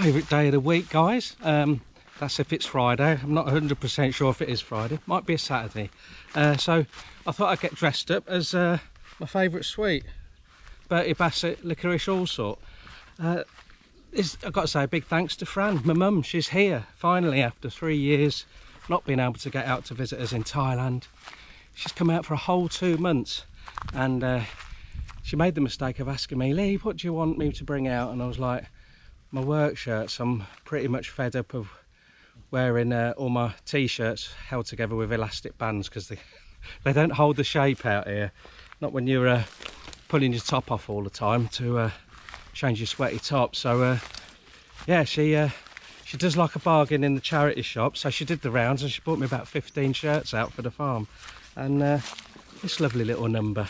Favourite day of the week, guys. That's if it's Friday. I'm not 100% sure if it is Friday. Might be a Saturday. So I thought I'd get dressed up as my favourite sweet, Bertie Bassett licorice allsort. I've got to say a big thanks to Fran, my mum. She's here finally after 3 years not being able to get out to visit us in Thailand. She's come out for a whole 2 months, and she made the mistake of asking me, Leigh, what do you want me to bring out? And I was like, my work shirts. I'm pretty much fed up of wearing all my t-shirts held together with elastic bands, because they don't hold the shape out here. Not when you're pulling your top off all the time to change your sweaty top. So yeah, she does like a bargain in the charity shop, so she did the rounds and she bought me about 15 shirts out for the farm, and this lovely little number.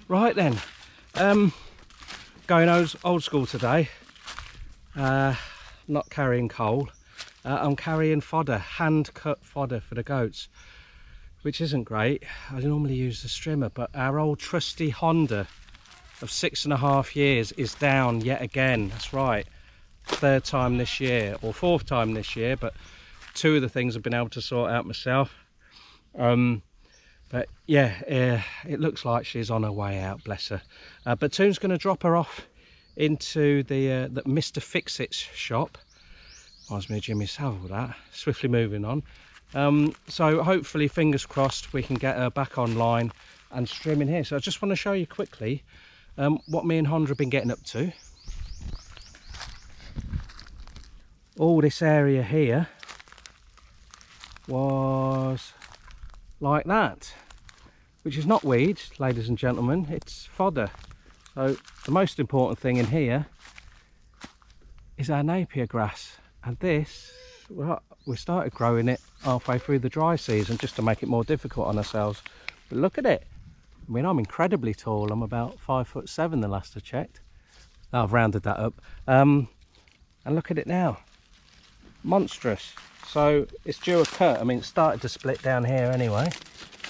Right then, going old school today. Not carrying coal, I'm carrying fodder, hand cut fodder for the goats, which isn't great. I normally use the strimmer, but our old trusty Honda of 6.5 years is down yet again. That's right, 3rd time this year, or 4th time this year, but 2 of the things I've been able to sort out myself. But yeah, it looks like she's on her way out, bless her. But Toon's going to drop her off into the Mr. Fix-It's shop. Reminds me of Jimmy Savile, that. Swiftly moving on. So hopefully, fingers crossed, we can get her back online and streaming here. So I just want to show you quickly what me and Honda have been getting up to. All this area here was like that, which is not weeds, ladies and gentlemen, it's fodder. So the most important thing in here is our Napier grass, and this, well, we started growing it halfway through the dry season just to make it more difficult on ourselves. But look at it. I mean, I'm incredibly tall. I'm about 5'7" the last I checked. Oh, I've rounded that up. And look at it now, monstrous. So it's due a cut. I mean, it started to split down here anyway,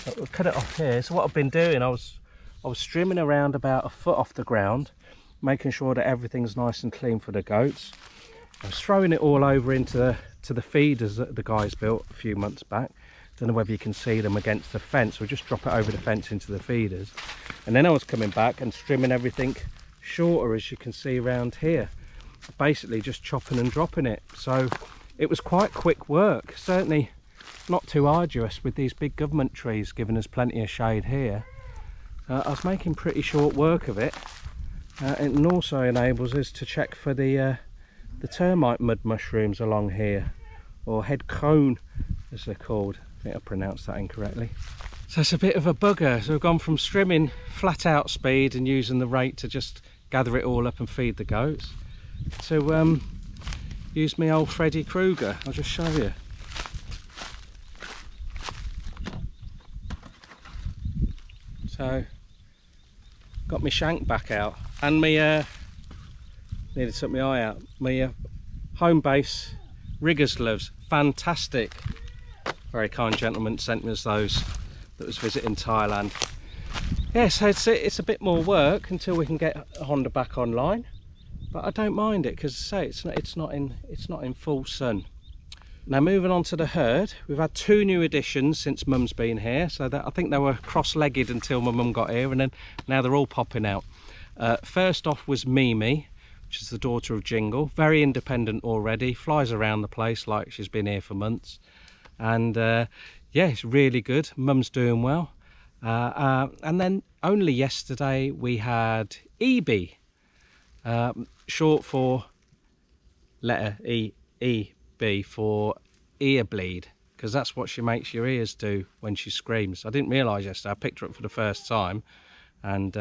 but we'll cut it off here. So what I've been doing, I was trimming around about 1 foot off the ground, making sure that everything's nice and clean for the goats. I was throwing it all over into the feeders that the guys built a few months back. Don't know whether you can see them against the fence. We'll just drop it over the fence into the feeders. And then I was coming back and trimming everything shorter, as you can see around here. Basically just chopping and dropping it. So it was quite quick work. Certainly not too arduous with these big government trees giving us plenty of shade here. I was making pretty short work of it. It also enables us to check for the termite mud mushrooms along here, or head cone as they're called. I think I pronounced that incorrectly. So it's a bit of a bugger. So we've gone from strimming flat out speed and using the rake to just gather it all up and feed the goats, to use my old Freddy Krueger. I'll just show you. So got my shank back out, and my nearly took my eye out. My home base riggers gloves, fantastic. Very kind gentleman sent me those that was visiting Thailand. Yeah, so it's a bit more work until we can get Honda back online, but I don't mind it, because say it's not in full sun. Now moving on to the herd, we've had 2 new additions since Mum's been here. So that, I think they were cross-legged until my mum got here, and then now they're all popping out. First off was Mimi, which is the daughter of Jingle. Very independent already, flies around the place like she's been here for months. And yeah, it's really good. Mum's doing well. And then only yesterday we had EB, short for letter EB for ear bleed, because that's what she makes your ears do when she screams. I didn't realise yesterday. I picked her up for the first time and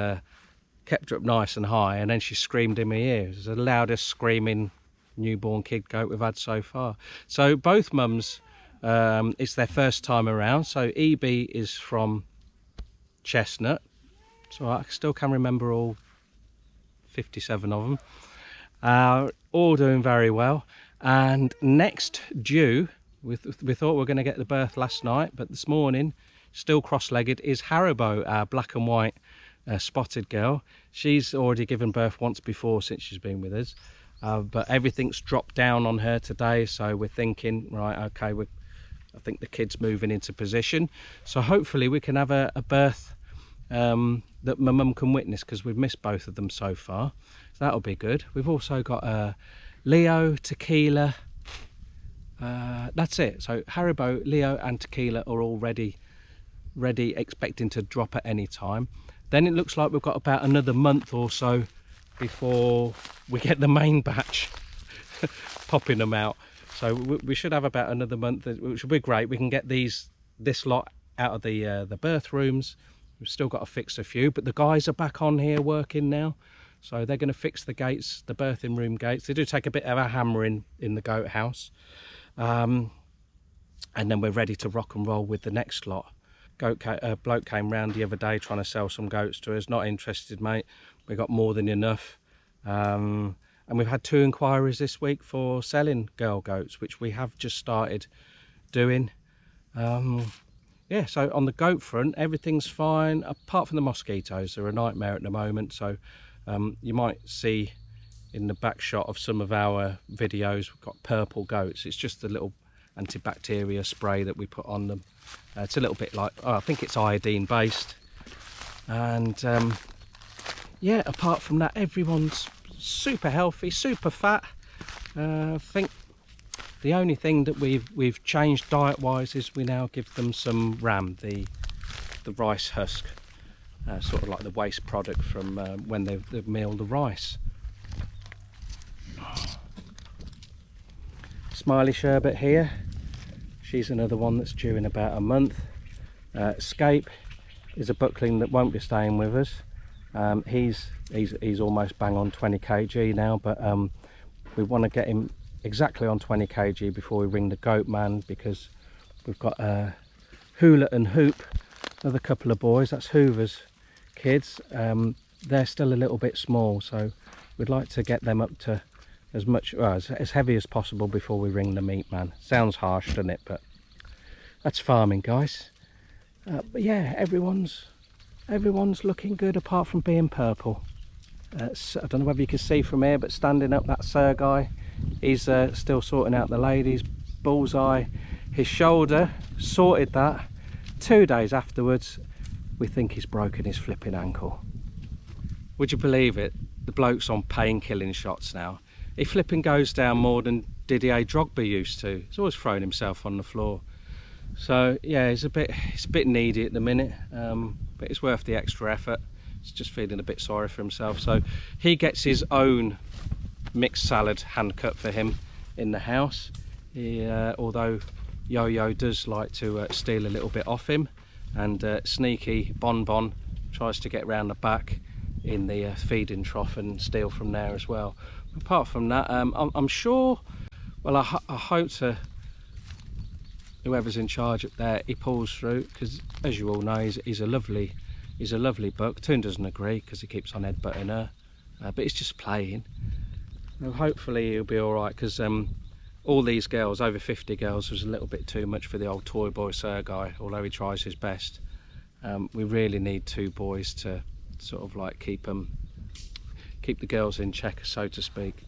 kept her up nice and high, and then she screamed in my ear. It was the loudest screaming newborn kid goat we've had so far. So both mums, it's their first time around. So EB is from Chestnut, so I still can remember all 57 of them. All doing very well. And next due, we thought we were going to get the birth last night, but this morning, still cross-legged, is Haribo, our black and white spotted girl. She's already given birth once before since she's been with us. but everything's dropped down on her today, so we're thinking, right, okay, I think the kid's moving into position, so hopefully we can have a birth that my mum can witness, because we've missed both of them so far, so that'll be good. We've also got Leo, Tequila, that's it. So Haribo, Leo and Tequila are all ready, expecting to drop at any time. Then it looks like we've got about another month or so before we get the main batch popping them out, so we should have about another month, which will be great. We can get this lot out of the birth rooms. We've still got to fix a few, but the guys are back on here working now, so they're going to fix the gates, the birthing room gates. They do take a bit of a hammering in the goat house, and then we're ready to rock and roll with the next lot. Bloke came round the other day trying to sell some goats to us. Not interested, mate. We got more than enough. And we've had 2 inquiries this week for selling girl goats, which we have just started doing. Yeah, so on the goat front, everything's fine, apart from the mosquitoes. They're a nightmare at the moment, so you might see in the back shot of some of our videos, we've got purple goats. It's just a little antibacterial spray that we put on them. It's a little bit like, I think it's iodine based. And yeah, apart from that, everyone's super healthy, super fat. I think the only thing that we've changed diet wise is we now give them some ram, the rice husk, sort of like the waste product from when they meal the rice. Smiley Sherbet here, she's another one that's due in about a month. Escape is a buckling that won't be staying with us. He's almost bang on 20 kg now, but we want to get him exactly on 20 kg before we ring the goat man, because we've got Hula and Hoop, another couple of boys. That's Hoover's kids. They're still a little bit small, so we'd like to get them up to as much, well, as heavy as possible before we ring the meat man. Sounds harsh, doesn't it? But that's farming, guys. But yeah, everyone's looking good apart from being purple. I don't know whether you can see from here, but standing up, that Sir guy, he's still sorting out the ladies. Bullseye, his shoulder, sorted that. 2 days afterwards, we think he's broken his flipping ankle. Would you believe it? The bloke's on pain-killing shots now. He flipping goes down more than Didier Drogba used to. He's always throwing himself on the floor. So yeah, he's a bit needy at the minute, but it's worth the extra effort. He's just feeling a bit sorry for himself. So he gets his own mixed salad hand cut for him in the house. Although Yo-Yo does like to steal a little bit off him, and sneaky Bon tries to get round the back in the feeding trough and steal from there as well. Apart from that, I'm sure, well, I hope to, whoever's in charge up there, he pulls through, because as you all know, he's a lovely buck. Toon doesn't agree because he keeps on headbutting her, but he's just playing. Well, hopefully he'll be all right, because all these girls, over 50 girls, was a little bit too much for the old toy boy Sir guy, although he tries his best. We really need 2 boys to sort of like keep the girls in check, so to speak.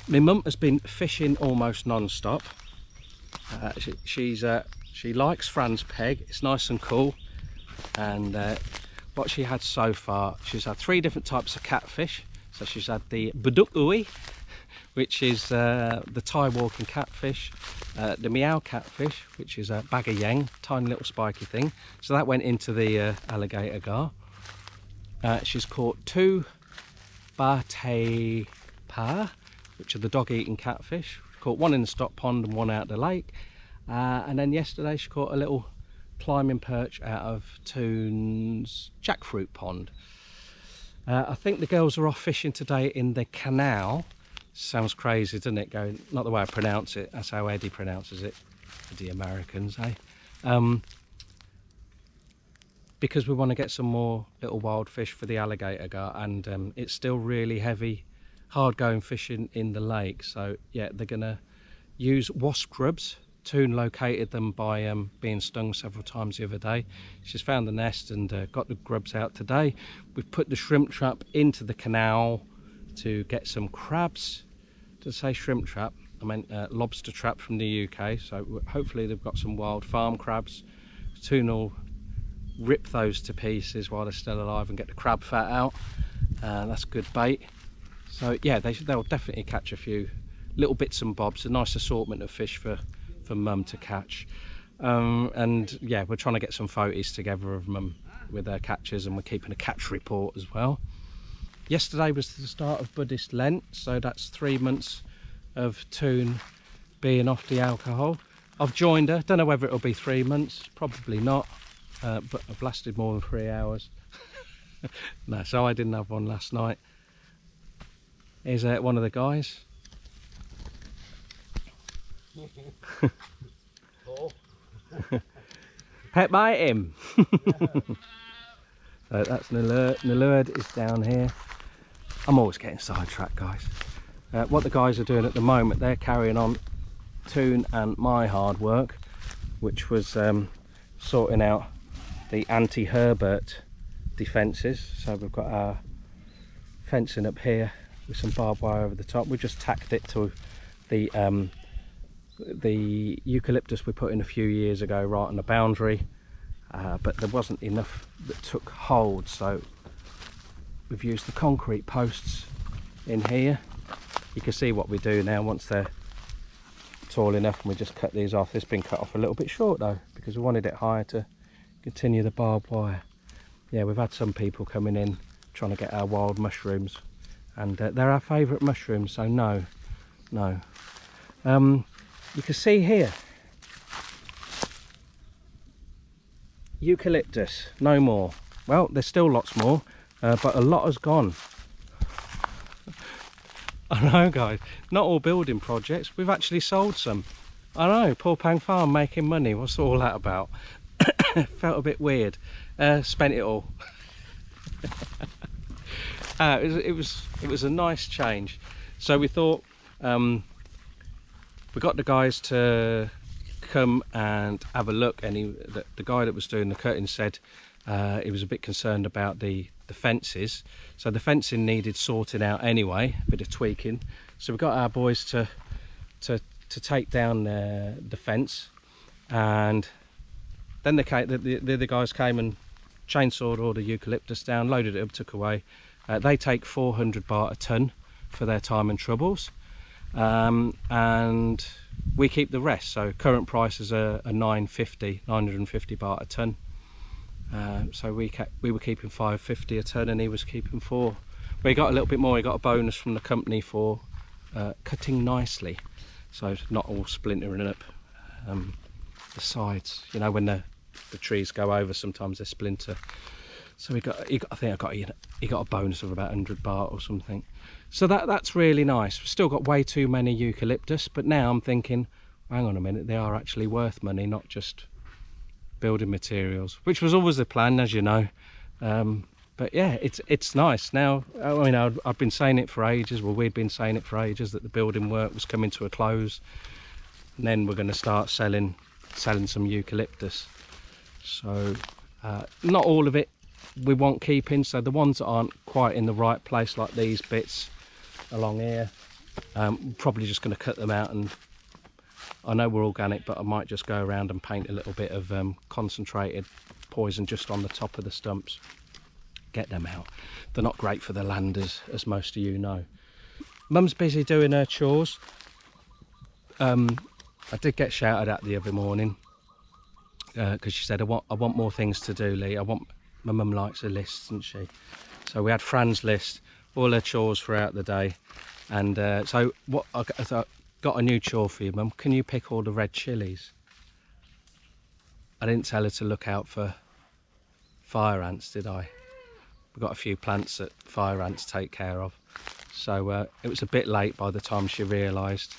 My mum has been fishing almost non-stop. She likes Fran's peg. It's nice and cool, and what she had so far, she's had 3 different types of catfish. So she's had the Budukui, which is the Thai walking catfish, the Meow catfish, which is a bagayang, tiny little spiky thing. So that went into the alligator gar. She's caught 2 Bate Pa, which are the dog-eating catfish. Caught 1 in the stock pond and 1 out of the lake. And then yesterday she caught a little climbing perch out of Toon's jackfruit pond. I think the girls are off fishing today in the canal. Sounds crazy, doesn't it? Going, not the way I pronounce it, that's how Eddie pronounces it. The Americans, eh? Because we want to get some more little wild fish for the alligator gar, and it's still really heavy, hard going fishing in the lake. So yeah, they're gonna use wasp grubs. Toon located them by being stung several times the other day. She's found the nest and got the grubs out today. We've put the shrimp trap into the canal to get some crabs. Did I say shrimp trap? I meant lobster trap from the UK, so hopefully they've got some wild farm crabs. Toon will rip those to pieces while they're still alive and get the crab fat out. That's good bait. So yeah, they'll definitely catch a few little bits and bobs. A nice assortment of fish for Mum to catch. And yeah, we're trying to get some photos together of Mum with her catches, and we're keeping a catch report as well. Yesterday was the start of Buddhist Lent, so that's 3 months of Toon being off the alcohol. I've joined her. Don't know whether it'll be 3 months, probably not, but I've lasted more than 3 hours. No, so I didn't have one last night. Here's one of the guys. Pet bite him. So that's Nalurd is down here. I'm always getting sidetracked, guys. What the guys are doing at the moment, they're carrying on Toon and my hard work, which was sorting out the anti-Herbert defences. So we've got our fencing up here with some barbed wire over the top. We just tacked it to the eucalyptus we put in a few years ago right on the boundary, but there wasn't enough that took hold, so we've used the concrete posts in here. You can see what we do now once they're tall enough, and we just cut these off. This has been cut off a little bit short though, because we wanted it higher to continue the barbed wire. Yeah, we've had some people coming in trying to get our wild mushrooms, and they're our favourite mushrooms, so no. You can see here, eucalyptus, no more. Well, there's still lots more, but a lot has gone. I know, guys, not all building projects. We've actually sold some. I know, Porpeang Farm making money. What's all that about? Felt a bit weird. Spent it all. It was a nice change. So we thought, we got the guys to come and have a look, and the guy that was doing the cutting said he was a bit concerned about the fences. So the fencing needed sorting out anyway, a bit of tweaking. So we got our boys to take down the fence, and then the guys came and chainsawed all the eucalyptus down, loaded it up, took away. They take 400 baht a ton for their time and troubles, and we keep the rest. So current prices are 950 baht a ton. So we were keeping 550 a ton, and he was keeping 4. We got a little bit more. He got a bonus from the company for cutting nicely, so not all splintering up the sides. You know, when the trees go over, sometimes they splinter. So he got a bonus of about 100 baht or something. So that's really nice. We've still got way too many eucalyptus, but now I'm thinking, hang on a minute, they are actually worth money, not just building materials, which was always the plan, as you know. But yeah, it's nice now. I mean, I've been saying it for ages. Well, we'd been saying it for ages that the building work was coming to a close, and then we're going to start selling some eucalyptus. So not all of it we want keeping. So the ones that aren't quite in the right place, like these bits along here, probably just going to cut them out. And I know we're organic, but I might just go around and paint a little bit of concentrated poison just on the top of the stumps. Get them out. They're not great for the landers, as most of you know. Mum's busy doing her chores. I did get shouted at the other morning because she said, I want more things to do, Leigh. My mum likes a list, doesn't she? So we had Fran's list, all her chores throughout the day. And so what I got a new chore for you, Mum. Can you pick all the red chilies? I didn't tell her to look out for fire ants, did I? We've got a few plants that fire ants take care of. So it was a bit late by the time she realised.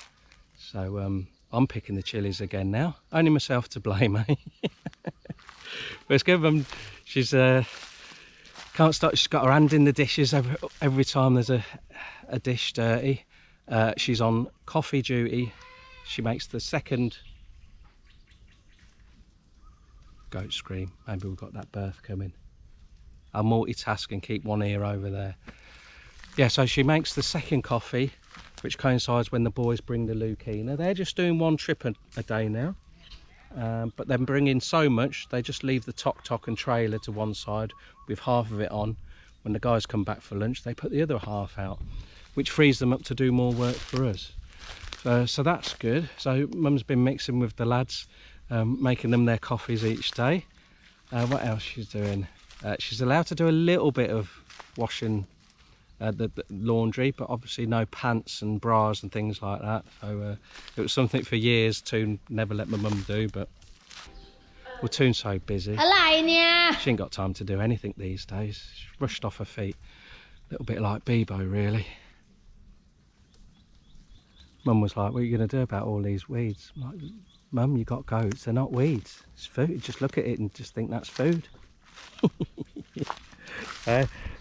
So I'm picking the chilies again now. Only myself to blame, eh? But it's good. She's can't stop. She's got her hand in the dishes every time there's a dish dirty. She's on coffee duty. She makes the second goat scream. Maybe we've got that birth coming. I'll multitask and keep one ear over there. yeah, so she makes the second coffee, which coincides when the boys bring the Lucina. They're just doing 1 trip a day now, but then bring in so much, they just leave the tok and trailer to one side with half of it on. When the guys come back for lunch, they put the other half out, which frees them up to do more work for us. So that's good. So Mum's been mixing with the lads, making them their coffees each day. What else she's doing? She's allowed to do a little bit of washing the laundry, but obviously no pants and bras and things like that. So it was something for years Toon never let my mum do, but well, Toon's so busy. She ain't got time to do anything these days. She's rushed off her feet. A little bit like Bebo, really. Mum was like, what are you going to do about all these weeds? I'm like, Mum, you got goats, they're not weeds. It's food. Just look at it and just think that's food.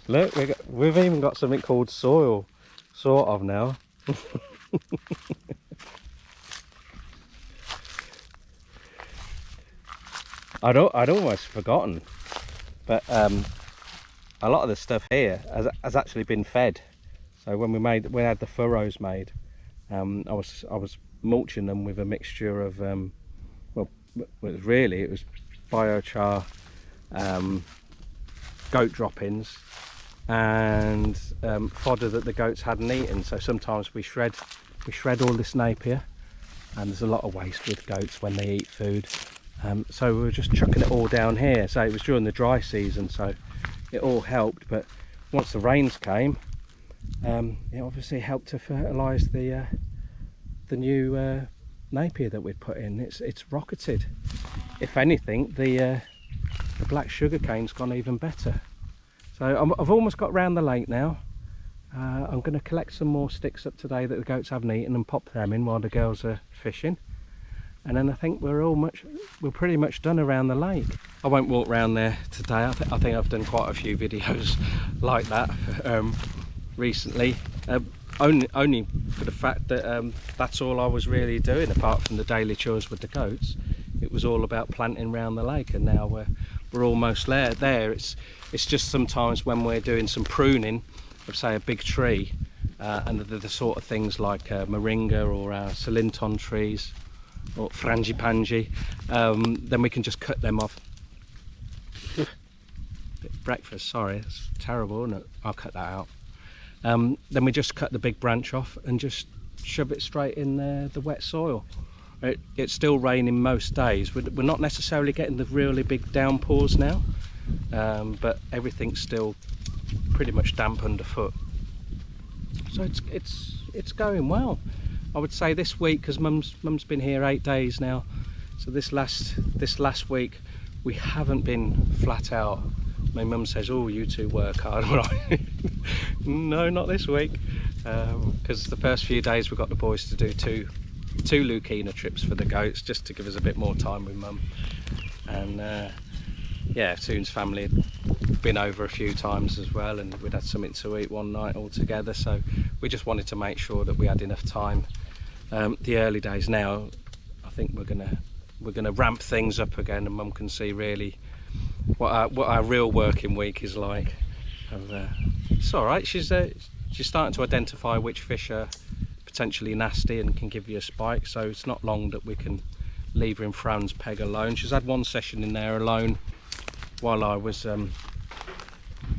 Look, we've even got something called soil, sort of now. I'd almost forgotten, but a lot of the stuff here has actually been fed. So when we had the furrows made, I was mulching them with a mixture of well, it was biochar, goat droppings, and fodder that the goats hadn't eaten. So sometimes we shred all this napier, and there's a lot of waste with goats when they eat food. So we were just chucking it all down here. So it was during the dry season, so it all helped. But once the rains came, it obviously helped to fertilise the new napier that we'd put in. It's rocketed. If anything, the black sugar cane's gone even better. So I've almost got round the lake now. I'm going to collect some more sticks up today that the goats haven't eaten and pop them in while the girls are fishing. And then I think we're pretty much done around the lake. I won't walk around there today. I think I've done quite a few videos like that recently. Only for the fact that that's all I was really doing apart from the daily chores with the goats. It was all about planting around the lake, and now we're almost there. It's just sometimes when we're doing some pruning of, say, a big tree, and the sort of things like moringa or our Celinton trees or frangipangi, then we can just cut them off. Bit of breakfast, sorry, it's terrible, isn't it? I'll cut that out. Then we just cut the big branch off and just shove it straight in the wet soil. It's still raining most days. We're not necessarily getting the really big downpours now, but everything's still pretty much damp underfoot. So it's going well. I would say this week, because Mum's been here 8 days now, so this last week we haven't been flat out. My mum says, oh, you two work hard. No, not this week, because the first few days we got the boys to do two Lucina trips for the goats, just to give us a bit more time with Mum. And yeah, Toon's family had been over a few times as well, and we'd had something to eat one night all together, so we just wanted to make sure that we had enough time. The early days now, I think we're gonna ramp things up again, and Mum can see really what our real working week is like. It's all right. She's starting to identify which fish are potentially nasty and can give you a spike, so it's not long that we can leave her in Fran's peg alone. She's had one session in there alone while I was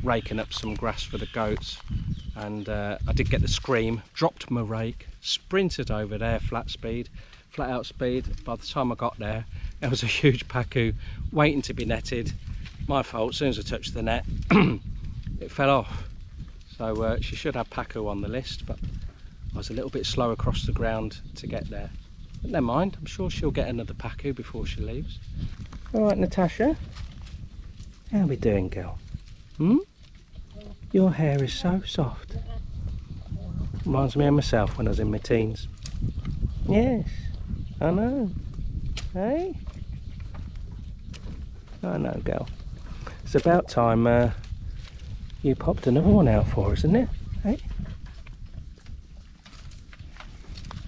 raking up some grass for the goats, and I did get the scream, dropped my rake, sprinted over there flat out speed. By the time I got there, there was a huge pacu waiting to be netted. My fault. As soon as I touched the net, it fell off. So she should have pacu on the list, but I was a little bit slow across the ground to get there. But never mind, I'm sure she'll get another pacu before she leaves. All right, Natasha, how are we doing, girl? Your hair is so soft. Reminds me of myself when I was in my teens. Yes, I know. Hey? I know, girl. It's about time you popped another one out for us, isn't it? Hey?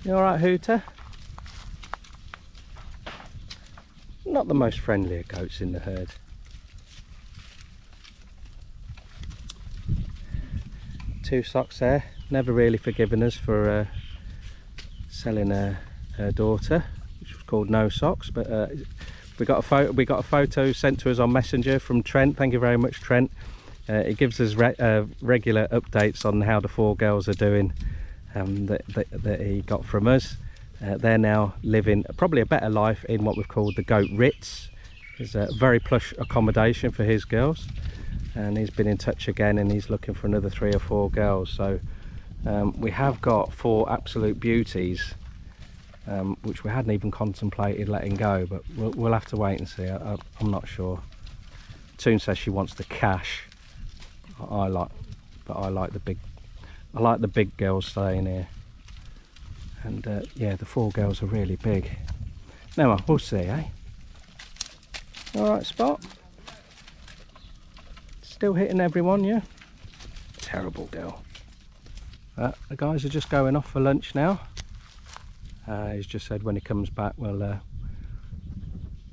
You alright, Hooter? Not the most friendly of goats in the herd. 2 socks there. Never really forgiven us for selling her daughter, which was called No Socks, but we got a photo sent to us on Messenger from Trent. Thank you very much, Trent. It gives us regular updates on how the 4 girls are doing, that he got from us. They're now living probably a better life in what we've called the Goat Ritz. It's a very plush accommodation for his girls, and he's been in touch again, and he's looking for another 3 or 4 girls. So we have got 4 absolute beauties, which we hadn't even contemplated letting go, but we'll have to wait and see. I'm not sure. Toon says she wants the cash. I like the big girls staying here, and yeah, the 4 girls are really big. Now we'll see, eh? All right, Spot. Still hitting everyone, yeah. Terrible girl. The guys are just going off for lunch now. He's just said when he comes back, well,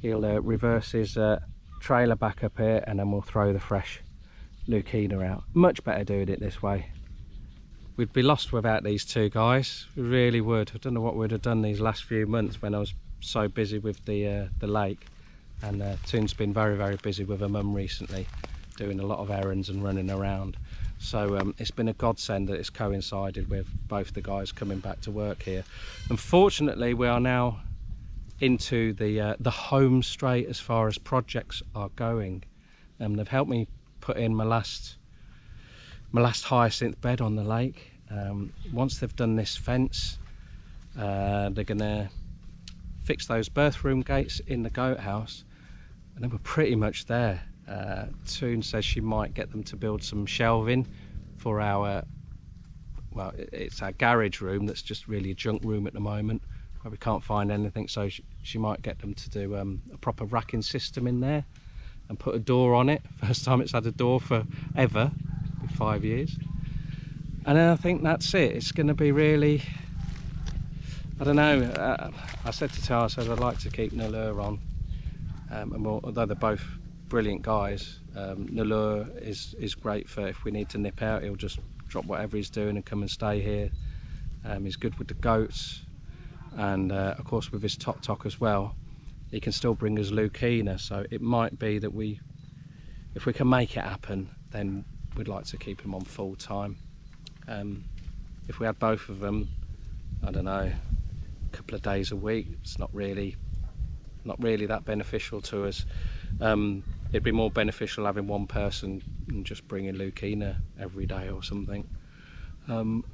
he'll reverse his trailer back up here, and then we'll throw the fresh Lucina out. Much better doing it this way. We'd be lost without these 2 guys. We really would. I don't know what we'd have done these last few months when I was so busy with the lake. And Toon's been very, very busy with her mum recently, doing a lot of errands and running around. So it's been a godsend that it's coincided with both the guys coming back to work here. Unfortunately, we are now into the home straight as far as projects are going. They've helped me put in my last hyacinth bed on the lake. Once they've done this fence, they're gonna fix those birth room gates in the goat house, and then we're pretty much there. Toon says she might get them to build some shelving for our, well, it's our garage room that's just really a junk room at the moment, where we can't find anything, so she might get them to do a proper racking system in there and put a door on it. First time it's had a door for ever, 5 years. And then I think that's it. It's going to be really, I don't know. I said to Tara, I said I'd like to keep Nalur on, and although they're both brilliant guys, Nalur is great for if we need to nip out. He'll just drop whatever he's doing and come and stay here. He's good with the goats, and of course with his tok as well, he can still bring us Lucina. So it might be that if we can make it happen, then we'd like to keep him on full time. If we had both of them, I don't know, a couple of days a week, it's not really that beneficial to us. It'd be more beneficial having one person and just bringing Lucina every day or something.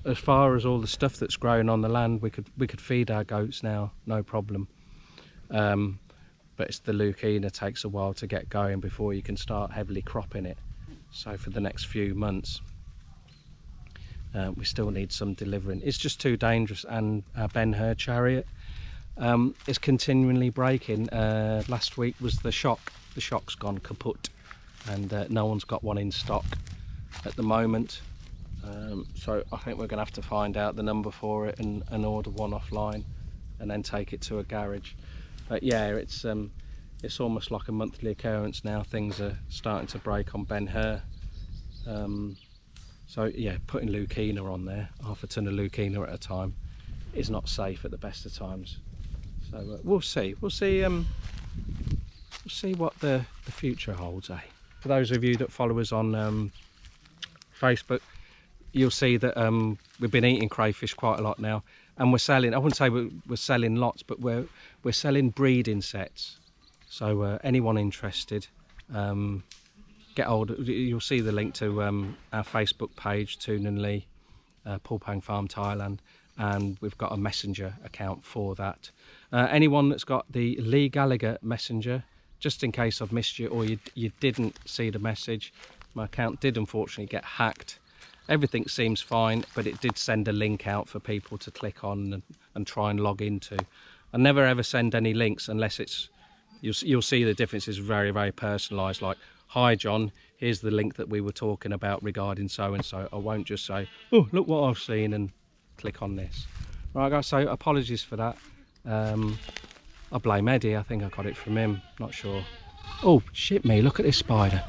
As far as all the stuff that's growing on the land, we could feed our goats now, no problem. But it's the Lucina takes a while to get going before you can start heavily cropping it. So for the next few months, we still need some delivering. It's just too dangerous, and our Ben-Hur chariot is continually breaking. Last week was the shock. The shock's gone kaput, and no one's got one in stock at the moment. So I think we're going to have to find out the number for it and order one offline, and then take it to a garage. But yeah, it's almost like a monthly occurrence now. Things are starting to break on Ben-Hur. So yeah, putting Lucina on there, half a ton of Lucina at a time, is not safe at the best of times. So we'll see. We'll see what the future holds, eh? For those of you that follow us on Facebook, you'll see that we've been eating crayfish quite a lot now, and we're selling. I wouldn't say we're selling lots, but we're selling breeding sets. So anyone interested, get hold. You'll see the link to our Facebook page, Toon and Leigh, Porpeang Farm, Thailand, and we've got a messenger account for that. Anyone that's got the Leigh Gallagher messenger, just in case I've missed you or you didn't see the message, my account did unfortunately get hacked. Everything seems fine, but it did send a link out for people to click on and try and log into. I never ever send any links unless it's, you'll see the difference is very, very personalised. Like, hi John, here's the link that we were talking about regarding so and so. I won't just say, oh look what I've seen, and click on this. Right guys, so apologies for that. I blame Eddie. I think I got it from him, not sure. Oh shit me, look at this spider.